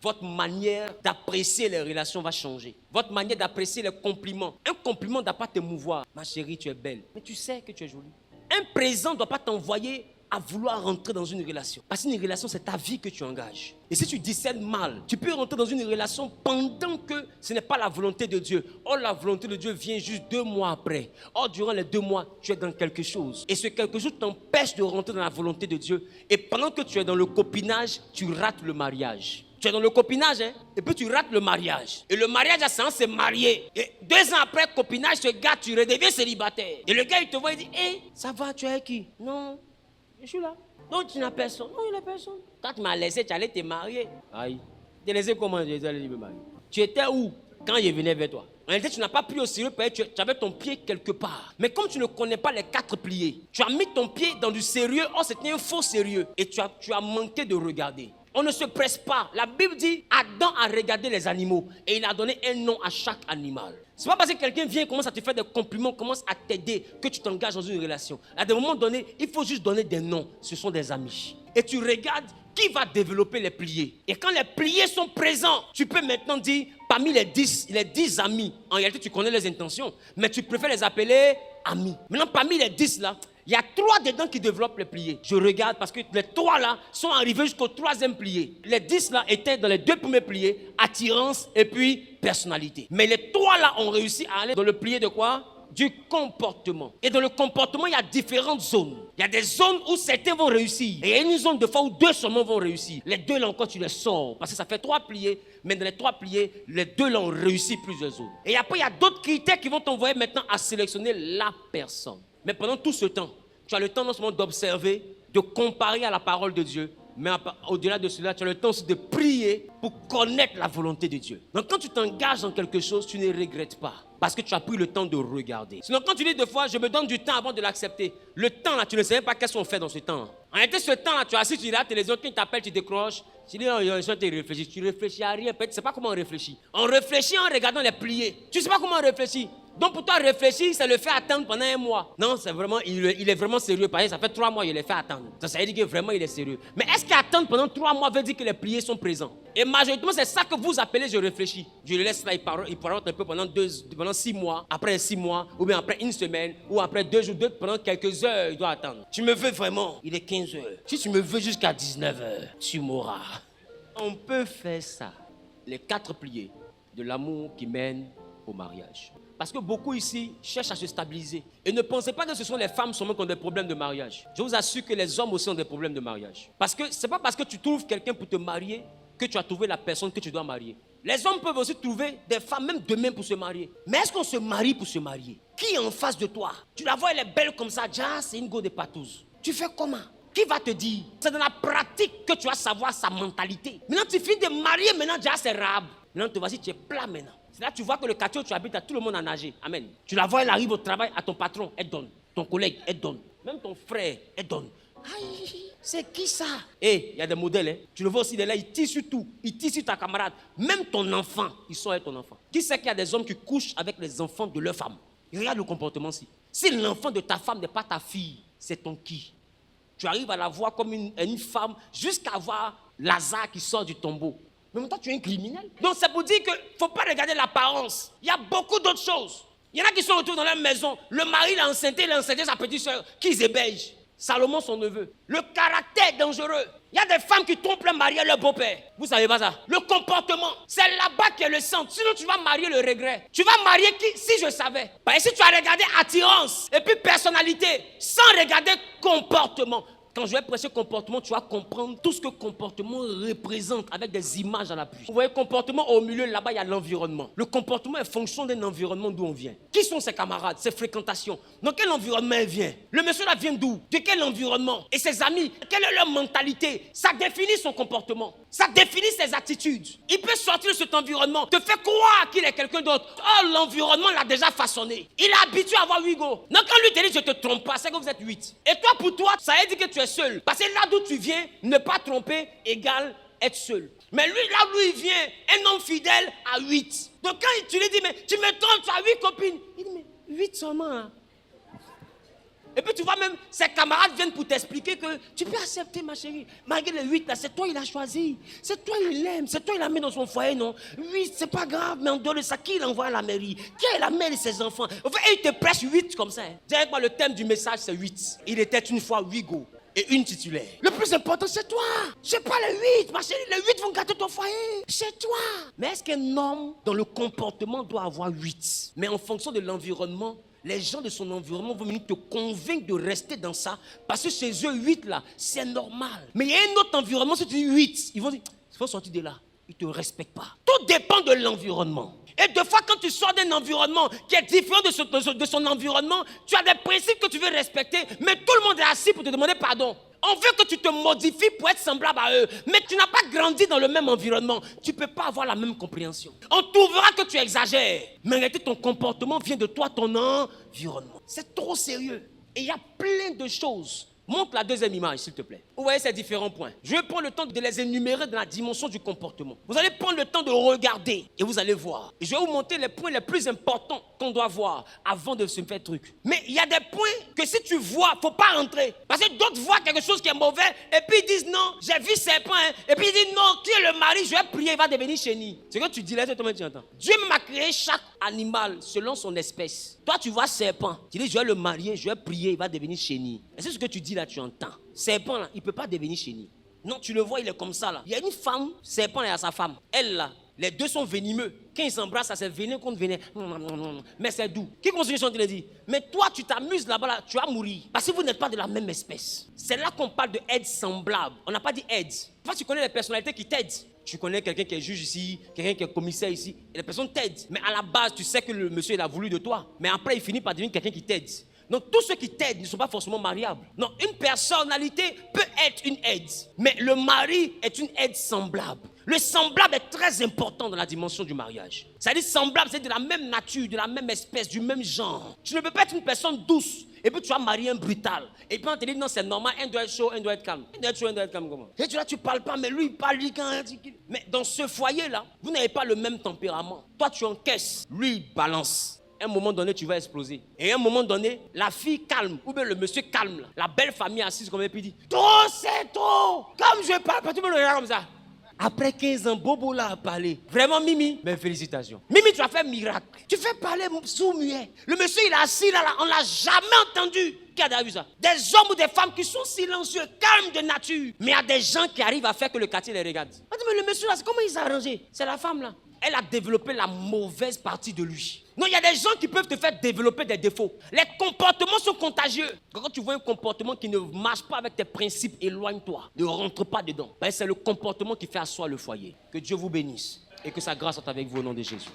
votre manière d'apprécier les relations va changer. Votre manière d'apprécier les compliments. Un compliment ne doit pas t'émouvoir. Ma chérie, tu es belle. Mais tu sais que tu es jolie. Un présent ne doit pas t'envoyer à vouloir rentrer dans une relation. Parce qu'une relation, c'est ta vie que tu engages. Et si tu discernes mal, tu peux rentrer dans une relation pendant que ce n'est pas la volonté de Dieu. Or, la volonté de Dieu vient juste 2 mois après. Or, durant les 2 mois, tu es dans quelque chose. Et ce quelque chose t'empêche de rentrer dans la volonté de Dieu. Et pendant que tu es dans le copinage, tu rates le mariage. Tu es dans le copinage, hein? Et puis tu rates le mariage. Et le mariage, c'est on s'est marié. Et 2 ans après copinage, ce gars, tu redeviens célibataire. Et le gars, il te voit, il dit, hé, ça va, tu es avec qui? Non. Je suis là. Donc tu n'as personne. Non, il n'y a personne. Quand tu m'as laissé, tu allais te marier. Aïe. Tu t'es laissé comment je allais me marier? Tu étais où quand il venait vers toi? En réalité, tu n'as pas pris au sérieux parce que tu avais ton pied quelque part. Mais comme tu ne connais pas les 4 pliés, tu as mis ton pied dans du sérieux. Oh, c'était un faux sérieux. Et tu as manqué de regarder. On ne se presse pas. La Bible dit, Adam a regardé les animaux et il a donné un nom à chaque animal. C'est pas parce que quelqu'un vient et commence à te faire des compliments, commence à t'aider que tu t'engages dans une relation. À des moments donnés, il faut juste donner des noms. Ce sont des amis. Et tu regardes qui va développer les pliés. Et quand les pliés sont présents, tu peux maintenant dire, parmi les 10 amis, en réalité tu connais les intentions, mais tu préfères les appeler amis. Maintenant, parmi les 10 là, il y a 3 dedans qui développent les pliés. Je regarde parce que les 3 là sont arrivés jusqu'au 3e plié. Les 10 là étaient dans les 2 premiers pliés, attirance et puis personnalité. Mais les 3 là ont réussi à aller dans le plié de quoi? Du comportement. Et dans le comportement, il y a différentes zones. Il y a des zones où certains vont réussir. Et il y a une zone de fois où 2 seulement vont réussir. Les 2 là encore, tu les sors. Parce que ça fait 3 pliés. Mais dans les 3 pliés, les 2 là ont réussi plusieurs zones. Et après, il y a d'autres critères qui vont t'envoyer maintenant à sélectionner la personne. Mais pendant tout ce temps, tu as le temps non seulement d'observer, de comparer à la parole de Dieu, mais au-delà de cela, tu as le temps aussi de prier pour connaître la volonté de Dieu. Donc quand tu t'engages dans quelque chose, tu ne regrettes pas. Parce que tu as pris le temps de regarder. Sinon, quand tu dis 2 fois, je me donne du temps avant de l'accepter. Le temps là, tu ne sais même pas qu'est-ce qu'on fait dans ce temps. En réalité, ce temps là, tu as assis, tu regardes la télévision, quand ils t'appellent, tu décroches. Tu dis, non, tu réfléchis. Tu réfléchis à rien. Tu ne sais pas comment on réfléchit. On réfléchit en regardant les pliés. Tu ne sais pas comment on réfléchit. Donc pour toi, réfléchir, c'est le faire attendre pendant 1 mois. Non, c'est vraiment, il est vraiment sérieux. Par exemple, ça fait 3 mois, il le fait attendre. Ça veut dire que vraiment, il est sérieux. Mais est-ce qu'attendre pendant 3 mois veut dire que les pliés sont présents? Et majoritairement, c'est ça que vous appelez je réfléchis. Je le laisse là, il parle un peu pendant 6 mois, après 6 mois, ou bien après 1 semaine, ou après 2 jours, pendant quelques heures, il doit attendre. Tu me veux vraiment? Il est 15 heures. Si tu me veux jusqu'à 19 heures, tu mourras. On peut faire ça. Les 4 pliés de l'amour qui mène au mariage. Parce que beaucoup ici cherchent à se stabiliser. Et ne pensez pas que ce sont les femmes seulement qui ont des problèmes de mariage. Je vous assure que les hommes aussi ont des problèmes de mariage. Parce que ce n'est pas parce que tu trouves quelqu'un pour te marier que tu as trouvé la personne que tu dois marier. Les hommes peuvent aussi trouver des femmes, même demain, pour se marier. Mais est-ce qu'on se marie pour se marier? Qui est en face de toi? Tu la vois, elle est belle comme ça. Déjà, c'est une go de patouze. Tu fais comment? Qui va te dire? C'est dans la pratique que tu vas savoir sa mentalité. Maintenant, tu finis de marier, maintenant, déjà, c'est rab. Maintenant, te voici, tu es plat maintenant. C'est là que tu vois que le quartier où tu habites, tout le monde a nagé. Amen. Tu la vois, elle arrive au travail, à ton patron, elle donne. Ton collègue, elle donne. Même ton frère, elle donne. Aïe, c'est qui ça? Et il y a des modèles, hein. Tu le vois aussi, il est là, il tisse tout. Il tisse ta camarade. Même ton enfant, il sort avec ton enfant. Qui sait qu'il y a des hommes qui couchent avec les enfants de leur femme? Regarde le comportement aussi. Si l'enfant de ta femme n'est pas ta fille, c'est ton qui? Tu arrives à la voir comme une femme jusqu'à voir Lazare qui sort du tombeau. Mais maintenant, tu es un criminel. Donc, c'est pour dire qu'il ne faut pas regarder l'apparence. Il y a beaucoup d'autres choses. Il y en a qui sont autour dans leur maison. Le mari l'a enceinté, sa petite soeur, qui zébège. Salomon, son neveu. Le caractère est dangereux. Il y a des femmes qui trompent leur mari à leur beau-père. Vous savez pas ça? Le comportement, c'est là-bas qu'est le centre. Sinon, tu vas marier le regret. Tu vas marier qui? Si je savais. Parce que si tu as regardé attirance et puis personnalité, sans regarder comportement. Quand je vais prêcher comportement, tu vas comprendre tout ce que comportement représente avec des images à l'appui. Vous voyez, comportement au milieu, là-bas, il y a l'environnement. Le comportement est fonction d'un environnement d'où on vient. Qui sont ses camarades, ses fréquentations? Dans quel environnement il vient? Le monsieur là vient d'où? De quel environnement? Et ses amis, quelle est leur mentalité? Ça définit son comportement. Ça définit ses attitudes. Il peut sortir de cet environnement, te faire croire qu'il est quelqu'un d'autre. Oh, l'environnement l'a déjà façonné. Il est habitué à avoir 8 go. Donc quand lui te dit je te trompe pas, c'est que vous êtes 8. Et toi, pour toi, ça veut dire que tu es seul. Parce que là d'où tu viens, ne pas tromper égale être seul. Mais lui, là d'où il vient, un homme fidèle à 8. Donc quand tu lui dis, mais tu me trompes, tu as 8 copines. Il dit, mais 8 seulement. Hein? Et puis tu vois même, ses camarades viennent pour t'expliquer que tu peux accepter ma chérie. Malgré le 8 là, c'est toi il a choisi. C'est toi il l'aime. C'est toi il l'a mis dans son foyer, non? 8, c'est pas grave, mais en dehors de ça, qui l'envoie à la mairie? Qui est la mère de ses enfants? Enfin, et il te presse 8 comme ça. Hein. Directement, le thème du message, c'est 8. Il était une fois 8 go. Et une titulaire. Le plus important, c'est toi. C'est pas les 8, ma chérie. Les 8 vont gâter ton foyer. C'est toi. Mais est-ce qu'un homme, dans le comportement, doit avoir 8? Mais en fonction de l'environnement, les gens de son environnement vont venir te convaincre de rester dans ça. Parce que chez eux, 8 là, c'est normal. Mais il y a un autre environnement, si tu dis 8, ils vont dire, il faut sortir de là. Ils ne te respectent pas. Tout dépend de l'environnement. Et des fois, quand tu sors d'un environnement qui est différent de son environnement, tu as des principes que tu veux respecter, mais tout le monde est assis pour te demander pardon. On veut que tu te modifies pour être semblable à eux, mais tu n'as pas grandi dans le même environnement. Tu ne peux pas avoir la même compréhension. On trouvera que tu exagères, mais en réalité, ton comportement vient de toi, ton environnement. C'est trop sérieux. Et il y a plein de choses. Montre la deuxième image, s'il te plaît. Vous voyez ces différents points. Je vais prendre le temps de les énumérer dans la dimension du comportement. Vous allez prendre le temps de regarder et vous allez voir. Et je vais vous montrer les points les plus importants qu'on doit voir avant de se faire truc. Mais il y a des points que si tu vois, il ne faut pas rentrer. Parce que d'autres voient quelque chose qui est mauvais et puis ils disent non, j'ai vu serpent. Hein. Et puis ils disent non, qui est le mari, je vais prier, il va devenir chenille. C'est que tu dis là, c'est toi tu entends. Dieu m'a créé chaque animal selon son espèce. Toi, tu vois serpent. Tu dis je vais le marier, je vais prier, il va devenir chenille. Et c'est ce que tu dis là, tu entends. Serpent là, il ne peut pas devenir chenille. Non, tu le vois, il est comme ça là. Il y a une femme, serpent et à sa femme. Elle là, les deux sont venimeux. Quand ils s'embrassent, ça c'est venin contre venin. Mais c'est doux. Qui continue son dire? Mais toi, tu t'amuses là-bas, là, tu vas mourir. Parce que vous n'êtes pas de la même espèce. C'est là qu'on parle de aide semblable. On n'a pas dit aide. Toi, tu connais les personnalités qui t'aident. Tu connais quelqu'un qui est juge ici, quelqu'un qui est commissaire ici. Et les personnes t'aident. Mais à la base, tu sais que le monsieur, il a voulu de toi. Mais après, il finit par devenir quelqu'un qui t'aide. Donc, tous ceux qui t'aident ne sont pas forcément mariables. Non, une personnalité peut être une aide. Mais le mari est une aide semblable. Le semblable est très important dans la dimension du mariage. C'est-à-dire semblable, c'est de la même nature, de la même espèce, du même genre. Tu ne peux pas être une personne douce et puis tu vas marier un brutal. Et puis on te dit non, c'est normal, un doit être chaud, un doit être calme. Un doit être chaud, un doit être calme comment? Et tu là, tu parles pas, mais lui, il parle, lui, quand. Mais dans ce foyer-là, vous n'avez pas le même tempérament. Toi, tu encaisses, lui, il balance. À un moment donné, tu vas exploser. Et à un moment donné, la fille calme, ou bien le monsieur calme, là, la belle famille assise comme elle, puis dit trop, c'est trop. Comme je parle, tout le monde regarde comme ça. Après 15 ans, Bobo là a parlé. Vraiment, Mimi, mais félicitations. Mimi, tu as fait un miracle. Tu fais parler sourd-muet. Le monsieur, il est assis là, on ne l'a jamais entendu. Qui a déjà vu ça? Des hommes ou des femmes qui sont silencieux, calmes de nature. Mais il y a des gens qui arrivent à faire que le quartier les regarde. Mais le monsieur là, comment il s'est arrangé? C'est la femme là. Elle a développé la mauvaise partie de lui. Non, il y a des gens qui peuvent te faire développer des défauts. Les comportements sont contagieux. Quand tu vois un comportement qui ne marche pas avec tes principes, éloigne-toi. Ne rentre pas dedans. C'est le comportement qui fait asseoir le foyer. Que Dieu vous bénisse et que sa grâce soit avec vous au nom de Jésus.